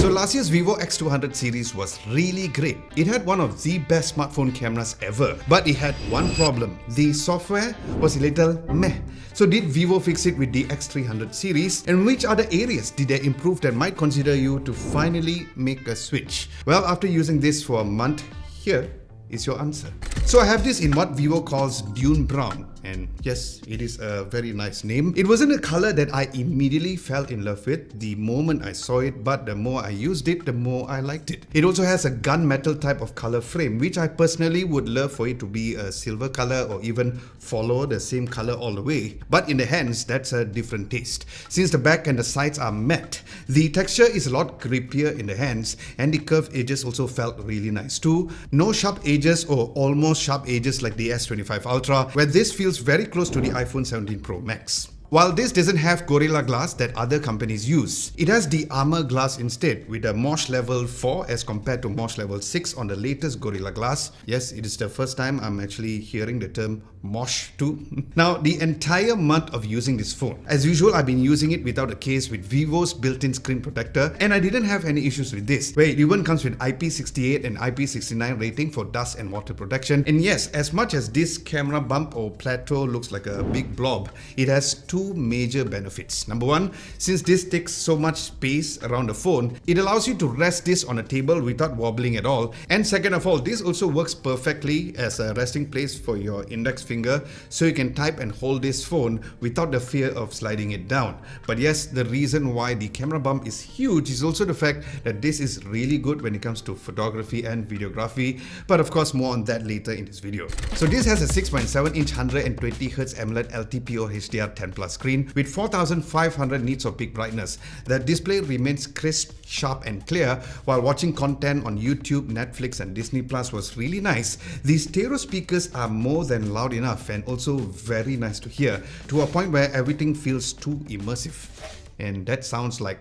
So last year's Vivo X200 series was really great. It had one of the best smartphone cameras ever, but it had one problem. The software was a little meh. So did Vivo fix it with the X300 series? And which other areas did they improve that might consider you to finally make a switch? Well, after using this for a month, here is your answer. So I have this in what Vivo calls Dune Brown, and yes, it is a very nice name. It wasn't a color that I immediately fell in love with the moment I saw it, but the more I used it, the more I liked it. It also has a gunmetal type of color frame, which I personally would love for it to be a silver color or even follow the same color all the way. But in the hands, that's a different taste. Since the back and the sides are matte, the texture is a lot grippier in the hands, and the curved edges also felt really nice too. No sharp edges or almost sharp edges like the S25 Ultra, where this feels very close to the iPhone 17 Pro Max. While this doesn't have Gorilla Glass that other companies use, it has the Armor Glass instead with a MOSH level 4 as compared to MOSH level 6 on the latest Gorilla Glass. Yes, it is the first time I'm actually hearing the term MOSH too. Now, the entire month of using this phone, as usual, I've been using it without a case with Vivo's built-in screen protector, and I didn't have any issues with this, where it even comes with IP68 and IP69 rating for dust and water protection. And yes, as much as this camera bump or plateau looks like a big blob, it has two major benefits. Number one, since this takes so much space around the phone, it allows you to rest this on a table without wobbling at all. And second of all, this also works perfectly as a resting place for your index finger, so you can type and hold this phone without the fear of sliding it down. But yes, the reason why the camera bump is huge is also the fact that this is really good when it comes to photography and videography, but of course more on that later in this video. So this has a 6.7-inch 120Hz AMOLED LTPO HDR 10 Plus screen with 4500 nits of peak brightness. The display remains crisp, sharp and clear while watching content on YouTube, Netflix and Disney Plus was really nice. These stereo speakers are more than loud enough and also very nice to hear, to a point where everything feels too immersive. And that sounds like,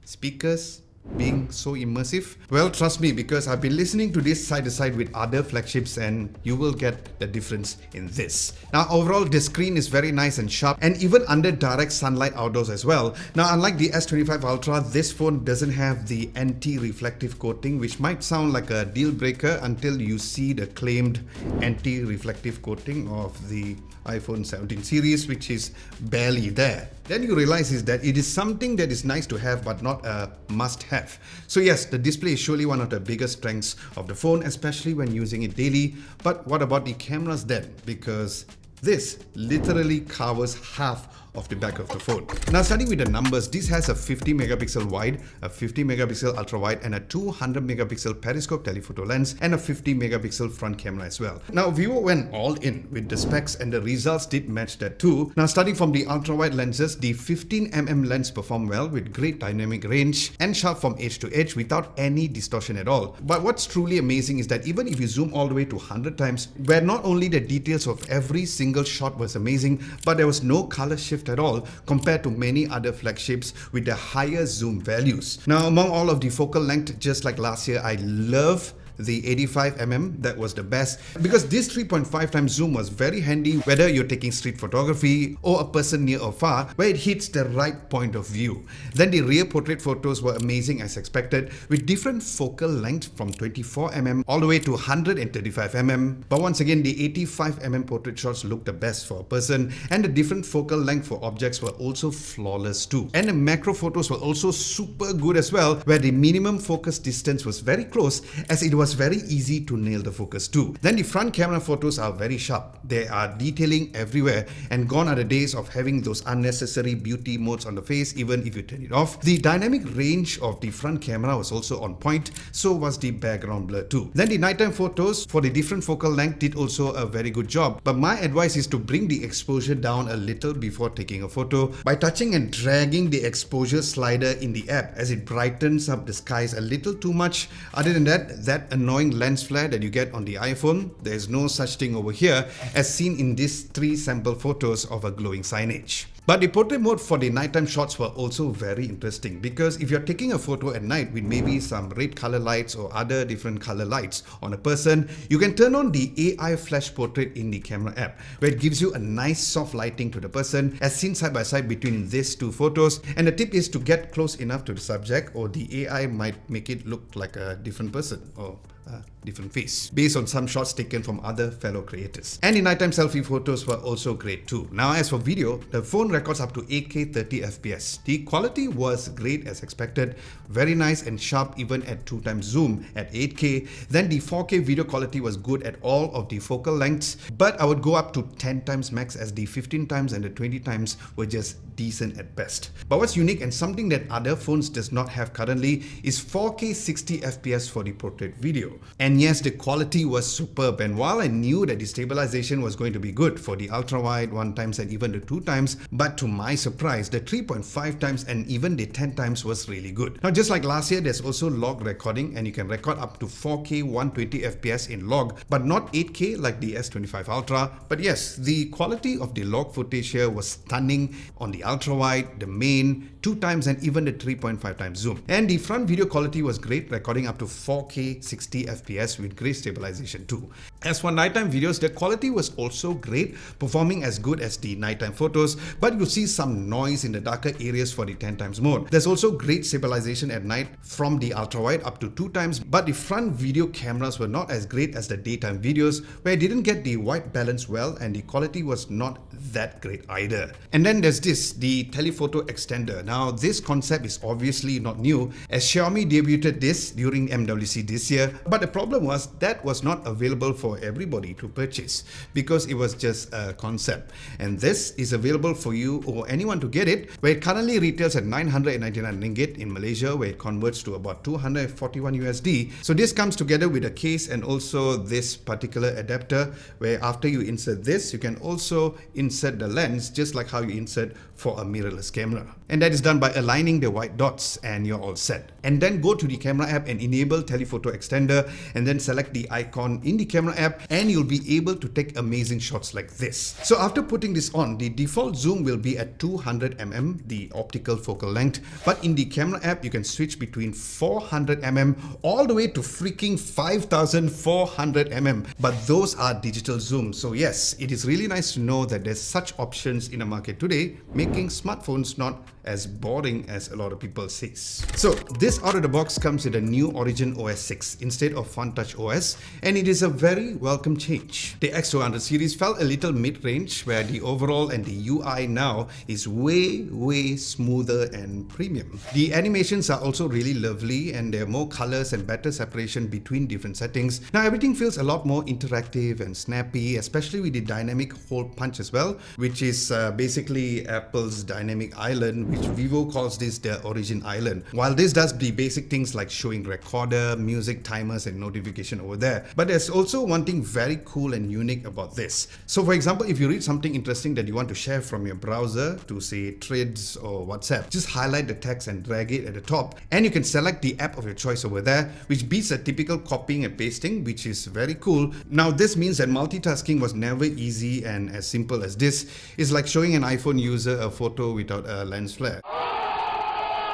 speakers being so immersive? Well, trust me, because I've been listening to this side to side with other flagships and you will get the difference in this. Now, overall, the screen is very nice and sharp and even under direct sunlight outdoors as well. Now, unlike the S25 Ultra, this phone doesn't have the anti-reflective coating, which might sound like a deal breaker until you see the claimed anti-reflective coating of the iPhone 17 series, which is barely there. Then you realize is that it is something that is nice to have but not a must-have. So yes, the display is surely one of the biggest strengths of the phone, especially when using it daily. But what about the cameras then? Because this literally covers half of the back of the phone. Now, starting with the numbers, this has a 50 megapixel wide, a 50 megapixel ultra wide and a 200 megapixel periscope telephoto lens and a 50 megapixel front camera as well. Now, Vivo went all in with the specs and the results did match that too. Now, starting from the ultra wide lenses, the 15mm lens performed well with great dynamic range and sharp from edge to edge without any distortion at all. But what's truly amazing is that even if you zoom all the way to 100 times, where not only the details of every single shot was amazing, but there was no color shift at all compared to many other flagships with the higher zoom values. Now, among all of the focal length, just like last year, I love the 85mm. That was the best because this 3.5 times zoom was very handy whether you're taking street photography or a person near or far, where it hits the right point of view. Then the rear portrait photos were amazing as expected with different focal length from 24mm all the way to 135mm. But once again, the 85mm portrait shots looked the best for a person, and the different focal length for objects were also flawless too. And the macro photos were also super good as well, where the minimum focus distance was very close as it was very easy to nail the focus too. Then the front camera photos are very sharp. They are detailing everywhere, and gone are the days of having those unnecessary beauty modes on the face even if you turn it off. The dynamic range of the front camera was also on point, so was the background blur too. Then the nighttime photos for the different focal length did also a very good job, but my advice is to bring the exposure down a little before taking a photo by touching and dragging the exposure slider in the app, as it brightens up the skies a little too much. Other than that annoying lens flare that you get on the iPhone, there is no such thing over here, as seen in these 3 sample photos of a glowing signage. But the portrait mode for the nighttime shots were also very interesting, because if you're taking a photo at night with maybe some red color lights or other different color lights on a person, you can turn on the AI flash portrait in the camera app, where it gives you a nice soft lighting to the person as seen side by side between these two photos. And the tip is to get close enough to the subject, or the AI might make it look like a different person or a different face based on some shots taken from other fellow creators. And the nighttime selfie photos were also great too. Now as for video, the phone records up to 8K 30 FPS. The quality was great as expected, very nice and sharp even at 2x zoom at 8K. Then the 4K video quality was good at all of the focal lengths, but I would go up to 10x max, as the 15x and the 20x were just decent at best. But what's unique and something that other phones does not have currently is 4K 60 FPS for the portrait video. And yes, the quality was superb, and while I knew that the stabilization was going to be good for the ultra wide 1x and even the 2x, but to my surprise, the 3.5x and even the 10x was really good. Now just like last year, there's also log recording, and you can record up to 4K 120 FPS in log, but not 8K like the S25 Ultra. But yes, the quality of the log footage here was stunning on the ultra wide, the main, 2x and even the 3.5x zoom. And the front video quality was great, recording up to 4K 60 FPS with great stabilization too. As for nighttime videos, the quality was also great, performing as good as the nighttime photos, but you see some noise in the darker areas for the 10x mode. There's also great stabilization at night from the ultra wide up to 2x, but the front video cameras were not as great as the daytime videos, where I didn't get the white balance well and the quality was not that great either. And then there's this, the telephoto extender. Now this concept is obviously not new, as Xiaomi debuted this during MWC this year, but the problem was that was not available for everybody to purchase because it was just a concept. And this is available for you or anyone to get it, where it currently retails at 999 ringgit in Malaysia, where it converts to about 241 USD. So this comes together with a case and also this particular adapter, where after you insert this, you can also insert the lens just like how you insert for a mirrorless camera. And that is done by aligning the white dots and you're all set. And then go to the camera app and enable telephoto extender, and then select the icon in the camera app, and you'll be able to take amazing shots like this. So after putting this on, the default zoom will be at 200mm, the optical focal length, but in the camera app you can switch between 400mm all the way to freaking 5400mm, but those are digital zooms. So yes, it is really nice to know that there's such options in the market today, making smartphones not as boring as a lot of people say. So this out of the box comes with a new Origin OS 6 instead of FunTouch OS, and it is a very welcome change. The X200 series felt a little mid-range, where the overall and the UI now is way smoother and premium. The animations are also really lovely, and there are more colors and better separation between different settings. Now everything feels a lot more interactive and snappy, especially with the dynamic hole punch as well, which is basically Apple's dynamic island, which Vivo calls this their Origin Island. While this does the basic things like showing recorder, music, timers and notification over there, but there's also one thing very cool and unique about this. So for example, if you read something interesting that you want to share from your browser to say Threads or WhatsApp, just highlight the text and drag it at the top, and you can select the app of your choice over there, which beats a typical copying and pasting, which is very cool. Now this means that multitasking was never easy, and as simple as this is like showing an iPhone user a photo without a lens flare.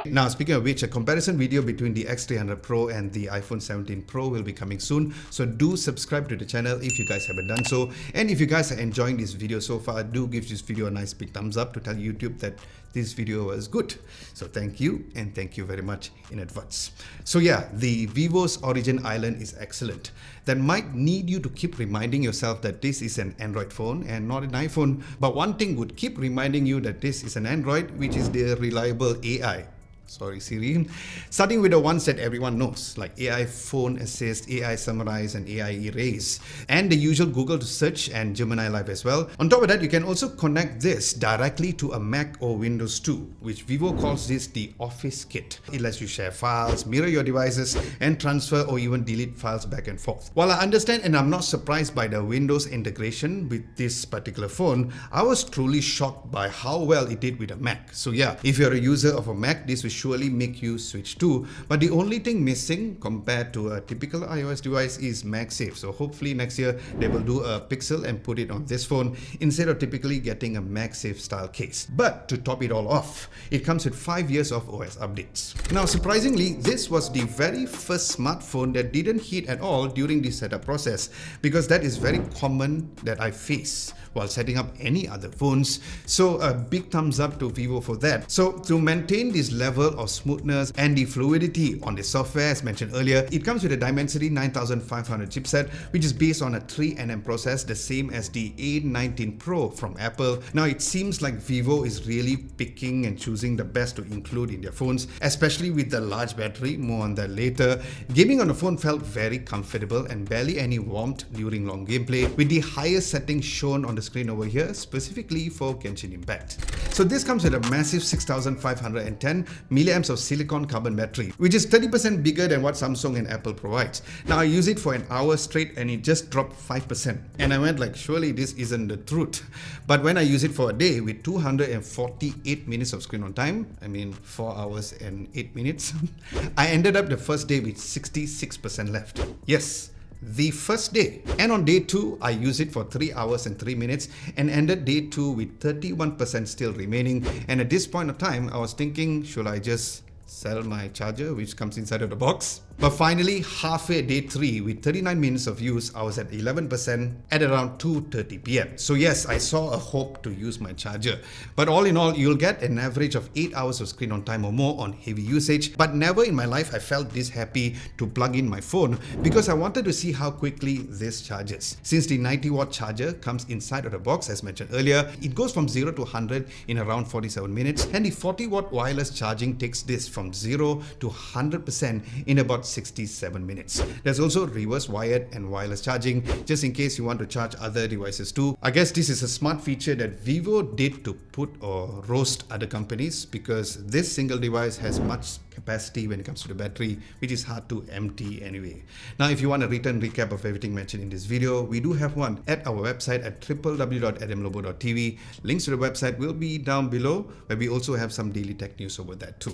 Now speaking of which, a comparison video between the X300 Pro and the iPhone 17 Pro will be coming soon, so do subscribe to the channel if you guys haven't done so. And if you guys are enjoying this video so far, do give this video a nice big thumbs up to tell YouTube that this video was good. So thank you, and thank you very much in advance. So yeah, the Vivo's Origin Island is excellent. That might need you to keep reminding yourself that this is an Android phone and not an iPhone, but one thing would keep reminding you that this is an Android, which is the reliable AI. Sorry Siri. Starting with the ones that everyone knows, like AI Phone Assist, AI Summarize and AI Erase, and the usual Google to Search and Gemini Live as well. On top of that, you can also connect this directly to a Mac or Windows 2, which Vivo calls this the Office Kit. It lets you share files, mirror your devices, and transfer or even delete files back and forth. While I understand and I'm not surprised by the Windows integration with this particular phone, I was truly shocked by how well it did with a Mac. So yeah, if you're a user of a Mac, this will surely make you switch to. But the only thing missing compared to a typical iOS device is MagSafe. So hopefully next year they will do a Pixel and put it on this phone instead of typically getting a MagSafe style case. But to top it all off, it comes with 5 years of OS updates. Now surprisingly, this was the very first smartphone that didn't heat at all during the setup process, because that is very common that I face while setting up any other phones. So a big thumbs up to Vivo for that. So to maintain this level of smoothness and the fluidity on the software, as mentioned earlier, it comes with a Dimensity 9500 chipset, which is based on a 3nm process, the same as the A19 Pro from Apple. Now it seems like Vivo is really picking and choosing the best to include in their phones, especially with the large battery, more on that later. Gaming on the phone felt very comfortable and barely any warmth during long gameplay, with the highest settings shown on the screen over here, specifically for Genshin Impact. So this comes with a massive 6510 milliamps of silicon carbon battery, which is 30% bigger than what Samsung and Apple provides. Now I use it for an hour straight and it just dropped 5%. And I went like, surely this isn't the truth. But when I use it for a day with 248 minutes of screen on time, I mean 4 hours and 8 minutes, I ended up the first day with 66% left. Yes, the first day. And on day 2, I used it for 3 hours and 3 minutes and ended day 2 with 31% still remaining. And at this point of time, I was thinking, should I just sell my charger, which comes inside of the box? But finally, halfway day 3, with 39 minutes of use, I was at 11% at around 2:30 PM. So yes, I saw a hope to use my charger. But all in all, you'll get an average of 8 hours of screen on time or more on heavy usage. But never in my life I felt this happy to plug in my phone, because I wanted to see how quickly this charges. Since the 90-watt charger comes inside of the box, as mentioned earlier, it goes from 0 to 100 in around 47 minutes. And the 40-watt wireless charging takes this from 0 to 100% in about 67 minutes. There's also reverse wired and wireless charging, just in case you want to charge other devices too. I guess this is a smart feature that Vivo did to put or roast other companies, because this single device has much capacity when it comes to the battery, which is hard to empty anyway. Now, if you want a written recap of everything mentioned in this video, we do have one at our website at www.adamlobo.tv. Links to the website will be down below, where we also have some daily tech news over that too.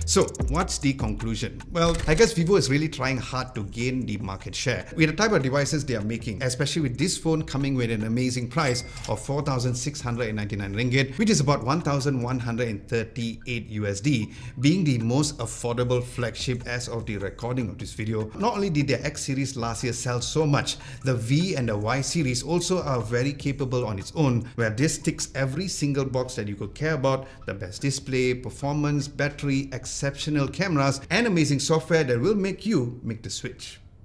So what's the conclusion? Well, I guess Vivo is really trying hard to gain the market share with the type of devices they are making, especially with this phone coming with an amazing price of 4,699 ringgit, which is about 1,138 USD, being the most affordable flagship as of the recording of this video. Not only did their X series last year sell so much, the V and the Y series also are very capable on its own, where this ticks every single box that you could care about: the best display, performance, battery, exceptional cameras, and amazing software that will make you make the switch.